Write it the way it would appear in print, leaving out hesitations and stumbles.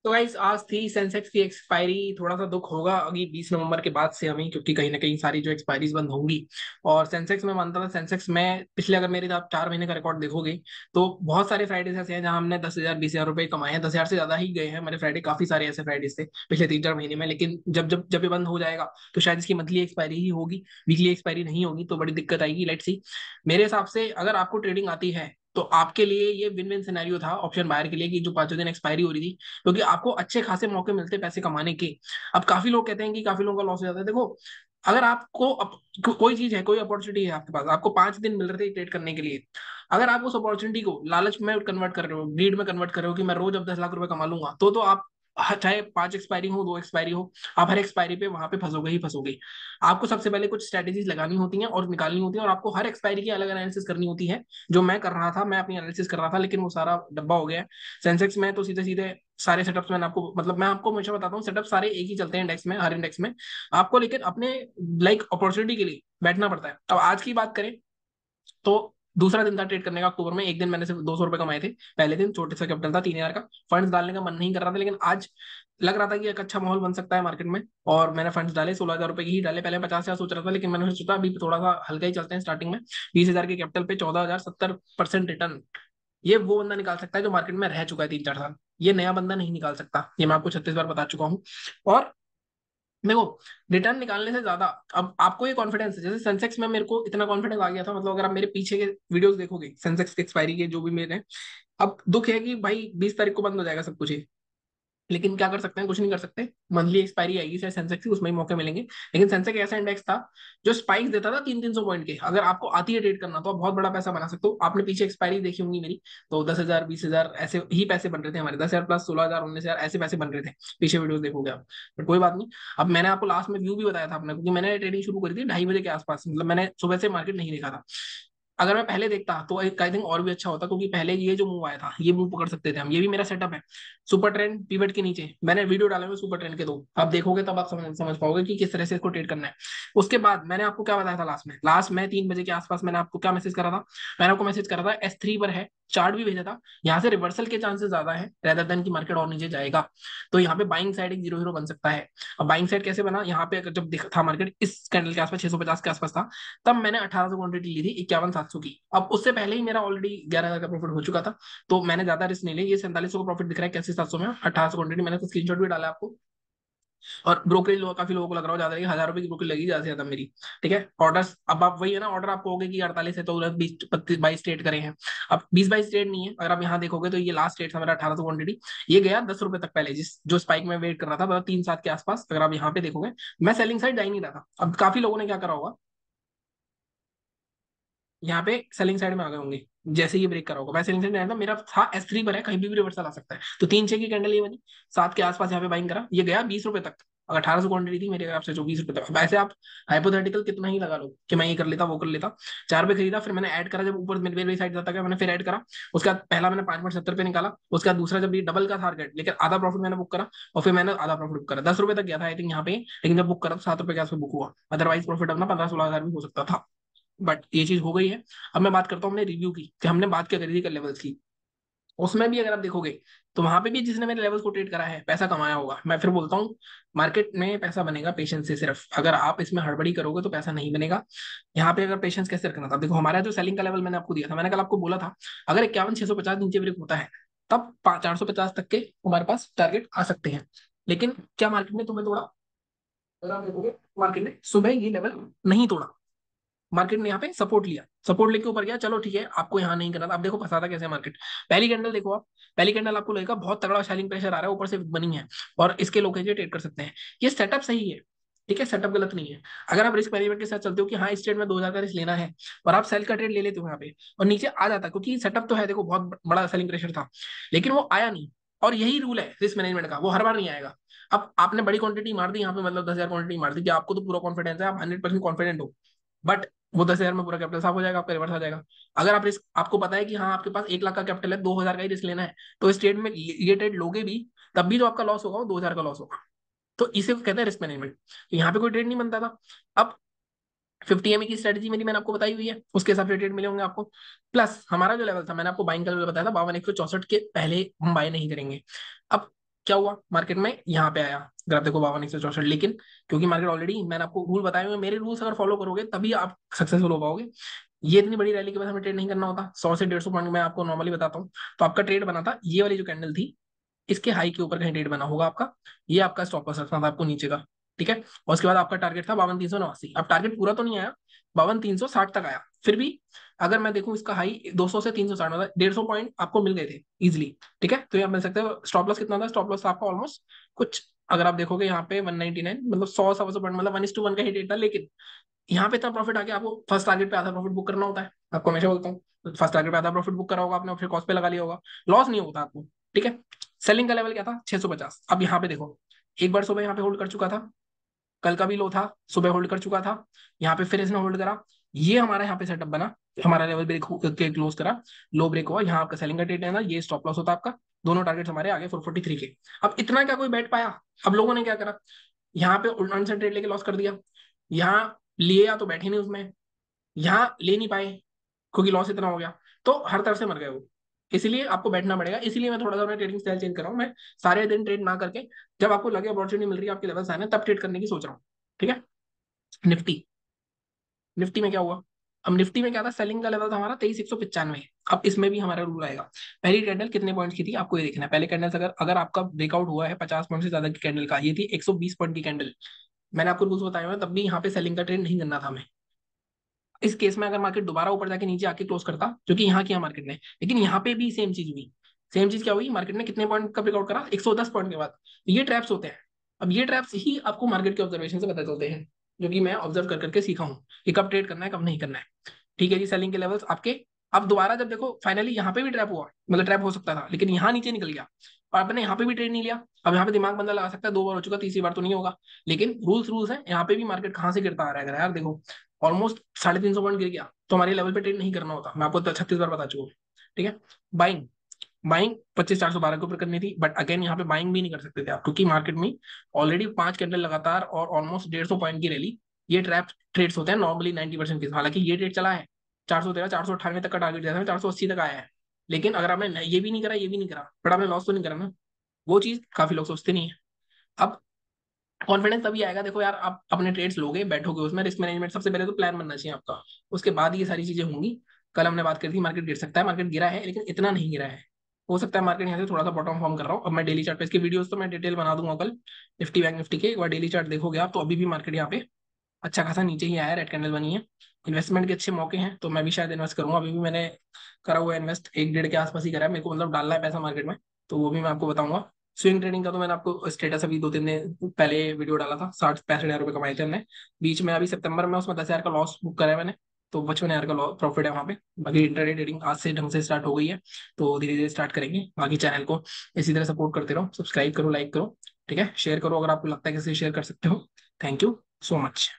तो गाइस आज थी सेंसेक्स की एक्सपायरी। थोड़ा सा दुख होगा अभी 20 नवंबर के बाद से हमें, क्योंकि कहीं ना कहीं सारी जो एक्सपायरीज बंद होंगी। और सेंसेक्स में मानता था, सेंसेक्स में पिछले अगर मेरे आप 4 महीने का रिकॉर्ड देखोगे तो बहुत सारे फ्राइडेज ऐसे हैं जहां हमने 10,000 20,000 रुपए कमाए हैं। 10,000 से ज्यादा ही गए हैं हमारे फ्राइडे, काफी सारे ऐसे फ्राइडेज थे पिछले 3-4 महीने में। लेकिन जब जब जब ये बंद हो जाएगा तो शायद इसकी मंथली एक्सपायरी ही होगी, वीकली एक्सपायरी नहीं होगी, तो बड़ी दिक्कत आएगी। Let's see. मेरे हिसाब से अगर आपको ट्रेडिंग आती है तो आपके लिए ये विन विन सिनेरियो था ऑप्शन बायर के लिए, कि जो 5 दिन एक्सपायरी हो रही थी, क्योंकि आपको अच्छे खासे मौके मिलते पैसे कमाने के। अब काफी लोग कहते हैं कि काफी लोगों का लॉस हो जाता है। देखो, अगर आपको कोई चीज है, कोई अपॉर्चुनिटी है आपके पास, आपको 5 दिन मिल रहे थे ट्रेड करने के लिए, अगर आप उस अपॉर्चुनिटी को लालच में कन्वर्ट कर रहे हो, ग्रीड में कन्वर्ट कर रहे हो कि मैं रोज अब 10 लाख रुपए कमा लूंगा, तो आप चाहे 5 एक्सपायरी हो, 2 एक्सपायरी हो, आप हर एक्सपायरी पे वहां पे फंसोगे ही फंसोगे। आपको सबसे पहले कुछ स्ट्रेटेजीज लगानी होती हैं और निकालनी होती है, और आपको हर एक्सपायरी की अलग एनालिसिस करनी होती है। जो मैं कर रहा था, मैं अपनी एनालिसिस कर रहा था, लेकिन वो सारा डब्बा हो गया है। सेंसेक्स में तो सीधे सीधे सारे सेटअप्स मैंने आपको, मतलब मैं आपको हमेशा बताता हूँ, सेटअप सारे एक ही चलते हैं इंडेक्स में, हर इंडेक्स में। आपको लेकिन अपने लाइक अपॉर्चुनिटी के लिए बैठना पड़ता है। अब आज की बात करें तो दूसरा दिन था ट्रेड करने का अक्टूबर में। एक दिन मैंने सिर्फ 200 रुपए कमाए थे। पहले दिन छोटे सा कैपिटल था, 3,000 का। फंड्स डालने का मन नहीं कर रहा था, लेकिन आज लग रहा था कि एक अच्छा माहौल बन सकता है मार्केट में, और मैंने फंड्स डाले। 16,000 रुपए की ही डाले। पहले 50,000 सोच रहा था, लेकिन मैंने सोचा अभी थोड़ा सा हल्का ही चलते हैं स्टार्टिंग में। 20,000 के कैपिटल पे 14,000, 70% रिटर्न। ये वो बंदा निकाल सकता है जो मार्केट में रह चुका है 3-4 साल। ये नया बंदा नहीं निकाल सकता, ये मैं आपको 36 बार बता चुका हूँ। और देखो, रिटर्न निकालने से ज्यादा अब आपको ये कॉन्फिडेंस है। जैसे सेंसेक्स में मेरे को इतना कॉन्फिडेंस आ गया था, मतलब अगर आप मेरे पीछे के वीडियोस देखोगे सेंसेक्स के एक्सपायरी के जो भी मेरे हैं, अब दुख है कि भाई 20 तारीख को बंद हो जाएगा सब कुछ ही। लेकिन क्या कर सकते हैं, कुछ नहीं कर सकते। मंथली एक्सपायरी आएगी शायद सेंसेक्स की, उसमें ही मौके मिलेंगे। लेकिन सेंसेक्स ऐसा इंडेक्स था जो स्पाइक देता था 300-300 पॉइंट के। अगर आपको आती है ट्रेड करना तो आप बहुत बड़ा पैसा बना सकते हो। आपने पीछे एक्सपायरी देखी होंगी मेरी, तो 10,000 20,000 ऐसे ही पैसे बन रहे थे हमारे। 10,000 प्लस 16,000 19,000 ऐसे पैसे बन रहे थे। पीछे वीडियो देखोगे आप। बट कोई बात नहीं। अब मैंने आपको लास्ट में व्यू भी बताया था अपने, क्योंकि मैंने ट्रेडिंग शुरू करी थी 2:30 बजे के आसपास, मतलब मैंने सुबह से मार्केट नहीं देखा था। अगर मैं पहले देखता तो एक आई थिंक और भी अच्छा होता, क्योंकि पहले ये जो मूव आया था, ये मूव पकड़ सकते थे हम। ये भी मेरा सेटअप है। सुपर ट्रेंड पिवट के नीचे मैंने वीडियो डाले हुए सुपर ट्रेंड के दो, आप देखोगे तब आप समझ पाओगे कि किस तरह से इसको ट्रेड करना है। उसके बाद मैंने आपको क्या बताया था लास्ट में 3 बजे के आसपास मैंने आपको क्या मैसेज करा था। मैंने आपको मैसेज करा था S3 पर है, चार्ट भी भेजा था। यहाँ से रिवर्सल के चांसेस ज्यादा है रेदर देन की मार्केट और नीचे जाएगा। तो यहाँ पे बाइंग साइड एक 0-0 बन सकता है। अब बाइंग साइड कैसे बना, यहाँ पे अगर जब देखा था मार्केट इस कैंडल के आसपास 650 के आसपास था, तब मैंने 1,800 क्वांटिटी ली थी 51,700 की। अब उससे पहले ही मेरा ऑलरेडी 11,000 का प्रॉफिट हो चुका था। तो मैंने ज्यादा रिस्क नहीं लिया। ये 4700 का प्रॉफिट दिख रहा है कैसे 700 में, 1,800 क्वांटिटी। मैंने तो स्क्रीनशॉट भी डाला आपको। और ब्रोकरेज काफी लोगों को लग रहा हो ज्यादा लगी, 1,000 रुपए की ब्रोकरेज लगी ज्यादा से ज्यादा मेरी। ठीक है, ऑर्डर्स अब आप वही है ना, ऑर्डर आपको होगे कि 48 है तो 20 22 ट्रेड करे हैं। अब 20 22 ट्रेड नहीं है। अगर आप यहाँ देखोगे तो ये लास्ट ट्रेड था मेरा 1,800 क्वांटिटी। ये गया 10 रुपए तक पहले, जिस जो स्पाइक में वेट कर रहा था, मतलब 3-7 के आसपास। अगर आप यहाँ पे देखोगे, मैं सेलिंग साइड जा ही नहीं रहा था। अब काफी लोगों ने क्या करा होगा, यहाँ पे सेलिंग साइड में आ गए होंगे। जैसे ये ब्रेक करा होगा, मैं सेलिंग साइड में आया था, मेरा था S3 पर है, कहीं भी रिवर्सल आ सकता है। तो 3-6 की कैंडल ये बनी, 7 के आसपास यहाँ पे बाइंग करा, ये गया 20 रुपए तक। अगर 1,800 क्वांटिटी थी मेरे, आपसे जो 20 रुपए तक। अब ऐसे आप हाइपोथेटिकल कितना ही लगा लो कि मैं ये कर लेता वो कर लेता। 4 पे खरीदा, फिर मैंने ऐड करा, जब ऊपर मेरी साइड जाता गया मैंने फिर ऐड करा। उसके बाद पहला मैंने 5.70 पे निकाला। उसके बाद दूसरा, जब ये डबल का टारगेट, लेकिन आधा प्रॉफिट मैंने बुक करा। और फिर मैंने आधा प्रॉफिट बुक करा, 10 रुपए तक गया था आई थिंक यहाँ पे, लेकिन जब बुक करा तो 7 रुपए के आसपास बुक हुआ। अदरवाइज प्रॉफिट अपना 15-16 हजार भी हो सकता था। बट ये चीज हो गई है। अब मैं बात करता हूँ हमने रिव्यू की, कि हमने बात क्या करी थी कल लेवल्स की। उसमें भी अगर आप देखोगे तो वहां पे भी जिसने मेरे लेवल्स को ट्रेड करा है पैसा कमाया होगा। मैं फिर बोलता हूँ, मार्केट में पैसा बनेगा पेशेंस से। सिर्फ अगर आप इसमें हड़बड़ी करोगे तो पैसा नहीं बनेगा। यहाँ पे अगर पेशेंस कैसे रखना था, देखो हमारा जो सेलिंग का लेवल मैंने आपको दिया था, मैंने कल आपको बोला था, अगर 51,650 नीचे ब्रेक होता है तब 450 तक के हमारे पास टारगेट आ सकते हैं। लेकिन क्या मार्केट ने तुम्हें तोड़ा, अगर आप देखोगे मार्केट ने सुबह ये लेवल नहीं तोड़ा। मार्केट ने यहाँ पे सपोर्ट लिया, सपोर्ट लेके ऊपर गया, चलो ठीक है, आपको यहाँ नहीं करना था। अब देखो फंसाता कैसे मार्केट। पहली कैंडल देखो आप, पहली कैंडल आपको लगेगा बहुत तगड़ा सेलिंग प्रेशर आ रहा है, ऊपर से बनी है और इसके लोग ट्रेड कर सकते हैं। ये सेटअप सही है, ठीक है, सेटअप गलत नहीं है। अगर आप रिस्क मैनेजमेंट के साथ चलते हो कि हाँ इस ट्रेड में 2,000 का रिस्क लेना है, और आप सेल का ट्रेड ले लेते हो यहाँ पे, और नीचे आ जाता, क्योंकि सेटअप तो है, देखो बहुत बड़ा सेलिंग प्रेशर था, लेकिन वो आया नहीं। और यही रूल है रिस्क मैनेजमेंट का, वो हर बार नहीं आएगा। अब आपने बड़ी क्वांटिटी मार दी यहाँ पे, मतलब 10,000 क्वांटिटी मार दी, कि आपको तो पूरा कॉन्फिडेंस है, आप 100% कॉन्फिडेंट हो। बट वो 10,000 में पूरा कैपिटल साफ हो जाएगा, आपका रिवर्स आ जाएगा। अगर आप रिस्क, आपको पता है कि हाँ आपके पास 1 लाख का कैपिटल है, 2,000 का ही रिस्क लेना है, तो इस ट्रेड में ये ट्रेड लोगे भी, तब भी जो आपका लॉस होगा वो 2,000 का लॉस होगा। तो इसे कहते हैं रिस्क मैनेजमेंट। तो यहाँ पे कोई ट्रेड नहीं बनता था। अब 50 की स्ट्रेटेजी मेरी मैंने आपको बताई हुई है, उसके हिसाब से ट्रेड मिले होंगे आपको। प्लस हमारा जो लेवल था, मैंने आपको बाइंग का लेवल बताया था 52,164 के पहले हम बाय नहीं करेंगे। अब क्या हुआ मार्केट में, यहाँ पे आया ग्राफ देखो 52,164, लेकिन क्योंकि मार्केट ऑलरेडी, मैंने आपको रूल बताए हुए, मेरे रूल्स अगर फॉलो करोगे तभी आप सक्सेसफुल हो पाओगे। ये इतनी बड़ी रैली के बाद हमें ट्रेड नहीं करना होता, 100 से 150 पॉइंट मैं आपको नॉर्मली बताता हूँ। तो आपका ट्रेड बना था ये वाली जो कैंडल थी, इसके हाई के ऊपर कहीं ट्रेड बना होगा आपका, ये आपका स्टॉप लॉस रखना था आपको नीचे का, ठीक है। और उसके बाद आपका टारगेट था 52,389। अब टारगेट पूरा तो नहीं आया, 52,360 तक आया, फिर भी अगर मैं देखूं इसका हाई 200 से 360, मतलब 150 पॉइंट आपको मिल गए थे इजिली, ठीक है। तो ये आप मिल सकते हो। स्टॉप लॉस कितना था, स्टॉप लॉस था आपका ऑलमोस्ट कुछ, अगर आप देखोगे यहाँ पे 199, मतलब 100 100 पॉइंट, मतलब 1:1 का ही रेट था, लेकिन यहाँ पे इतना प्रॉफिट आ गया, आपको फर्स्ट टारगेट पे आधा प्रॉफिट बुक करना होता है, आपको हमेशा बोलता हूँ। फर्स्ट टारगेट पे आधा प्रॉफिट बुक करा होगा आपने, और फिर कॉस्ट पे लगा लिया होगा, लॉस नहीं होता आपको, ठीक है। सेलिंग का लेवल क्या था, 650। अब यहाँ पे देखो, एक बार सुबह यहाँ पे होल्ड कर चुका था, कल का भी लो था, सुबह होल्ड कर चुका था, यहाँ पे फिर इसने होल्ड करा, ये हमारा यहाँ पे सेटअप बना, हमारा लेवल ब्रेक के क्लोज करा, लो ब्रेक हुआ, यहाँ आपका सेलिंग का ट्रेड है ना, ये स्टॉप लॉस होता आपका। दोनों टारगेट्स हमारे आगे 443 के। अब इतना क्या कोई बैठ पाया, अब लोगों ने क्या करा, यहाँ पे अनसेट ट्रेड लेके लॉस कर दिया, यहाँ लिए या तो बैठे नहीं उसमें, यहाँ ले नहीं पाए क्योंकि लॉस इतना हो गया, तो हर तरफ से मर गए वो। इसीलिए आपको बैठना पड़ेगा, इसीलिए मैं थोड़ा सा अपना ट्रेडिंग स्टाइल चेंज कर रहा हूँ। मैं सारे दिन ट्रेड ना करके, जब आपको लगे अपॉर्चुनिटी मिल रही है, आपके लेवल्स आने, तब ट्रेड करने की सोच रहा हूँ, ठीक है। निफ्टी, निफ्टी में क्या हुआ, अब निफ्टी में क्या था, सेलिंग का लेवल था हमारा 23,195। अब इसमें भी हमारा रूल आएगा, पहली कैंडल कितने पॉइंट्स की थी आपको ये देखना है। पहले कैंडल अगर अगर आपका ब्रेकआउट हुआ है 50 पॉइंट से ज्यादा की कैंडल का, ये थी 120 पॉइंट की कैंडल, मैंने आपको रूल्स बताए हुए हैं, तब भी यहाँ पे सेलिंग का ट्रेड नहीं करना था हमें। इस केस में अगर मार्केट दोबारा ऊपर जाके नीचे आके क्लोज करता, जो कि यहाँ किया मार्केट ने, लेकिन यहाँ पे भी सेम चीज हुई। सेम चीज क्या हुई, मार्केट ने कितने पॉइंट का ब्रेकआउट करा, 110 पॉइंट के बाद। तो ये ट्रैप्स होते हैं। अब ये ट्रैप्स ही आपको मार्केट के ऑब्जर्वेशन से पता चलते हैं, जो कि मैं ऑब्जर्व कर करके सीखा हूँ कि कब ट्रेड करना है कब नहीं करना है, ठीक है जी। सेलिंग के लेवल्स आपके, अब दोबारा जब देखो फाइनली यहाँ पे भी ट्रैप हुआ, मतलब ट्रैप हो सकता था, लेकिन यहाँ नीचे निकल गया, और आपने यहाँ पे भी ट्रेड नहीं लिया। अब यहाँ पे दिमाग बंदा लगा सकता है, 2 बार हो चुका, तीसरी बार तो नहीं होगा, लेकिन रूल्स रूल्स है। यहाँ पे भी मार्केट कहाँ से गिरता आ रहा है, अगर यार देखो ऑलमोस्ट 350 पॉइंट गिर गया, तो हमारे लेवल पे ट्रेड नहीं करना होता, मैं आपको 36 बार बता चुका हूँ, ठीक है। बाइंग, बाइंग 25,412 के ऊपर करनी थी, बट अगेन यहाँ पे बाइंग भी नहीं कर सकते थे आप, क्योंकि मार्केट में ऑलरेडी 5 कैंडल लगातार और ऑलमोस्ट 150 पॉइंट की रैली, ये ट्रैप ट्रेड्स होते हैं नॉर्मली 90% के। हालांकि ये ट्रेड चला है 413 498 तक का टारगेट दिया था, 480 तक आया है, लेकिन अगर आपने ये भी नहीं करा, ये भी नहीं करा, बट आपने लॉस तो नहीं करा ना, वो चीज काफी लोग सोचते नहीं है। अब कॉन्फिडेंस तभी आएगा, देखो यार आप अपने ट्रेड्स लोगे, बैठोगे उसमें, रिस्क मैनेजमेंट सबसे पहले तो प्लान बनना चाहिए आपका, उसके बाद ये सारी चीजें होंगी। कल हमने बात करी थी मार्केट गिर सकता है, मार्केट गिरा है लेकिन इतना नहीं गिरा है, हो सकता है मार्केट यहाँ से थोड़ा सा बॉटम फॉर्म कर रहा हूँ। अब मैं डेली चार्ट पे इसकी वीडियोस तो मैं डिटेल बना दूंगा कल, निफ्टी बैंक निफ्टी के, एक बार डेली चार्ट देखोगे आप, तो अभी भी मार्केट यहाँ पे अच्छा खासा नीचे ही आया है, रेड कैंडल बनी है। इन्वेस्टमेंट के अच्छे मौके हैं, तो मैं भी शायद इन्वेस्ट करूंगा, अभी भी मैंने करा हुआ है इन्वेस्ट, 1 1.5 के आसपास ही करा है मेरे को, मतलब डालना है पैसा मार्केट में, तो वो भी मैं आपको बताऊंगा। स्विंग ट्रेडिंग का तो मैंने आपको स्टेटस अभी 2 3 दिन पहले वीडियो डाला था, 60 65 हज़ार रुपये कमाए थे हमने बीच में, अभी सितंबर में उसमें 10 हज़ार का लॉस बुक करा है मैंने, तो 55 हज़ार का प्रॉफिट है वहाँ पे। बाकी इंटरडे ट्रेडिंग आज से ढंग से स्टार्ट हो गई है, तो धीरे धीरे स्टार्ट करेंगे। बाकी चैनल को इसी तरह सपोर्ट करते रहो, सब्सक्राइब करो, लाइक करो, ठीक है, शेयर करो अगर आपको लगता है कि शेयर कर सकते हो। Thank you so much.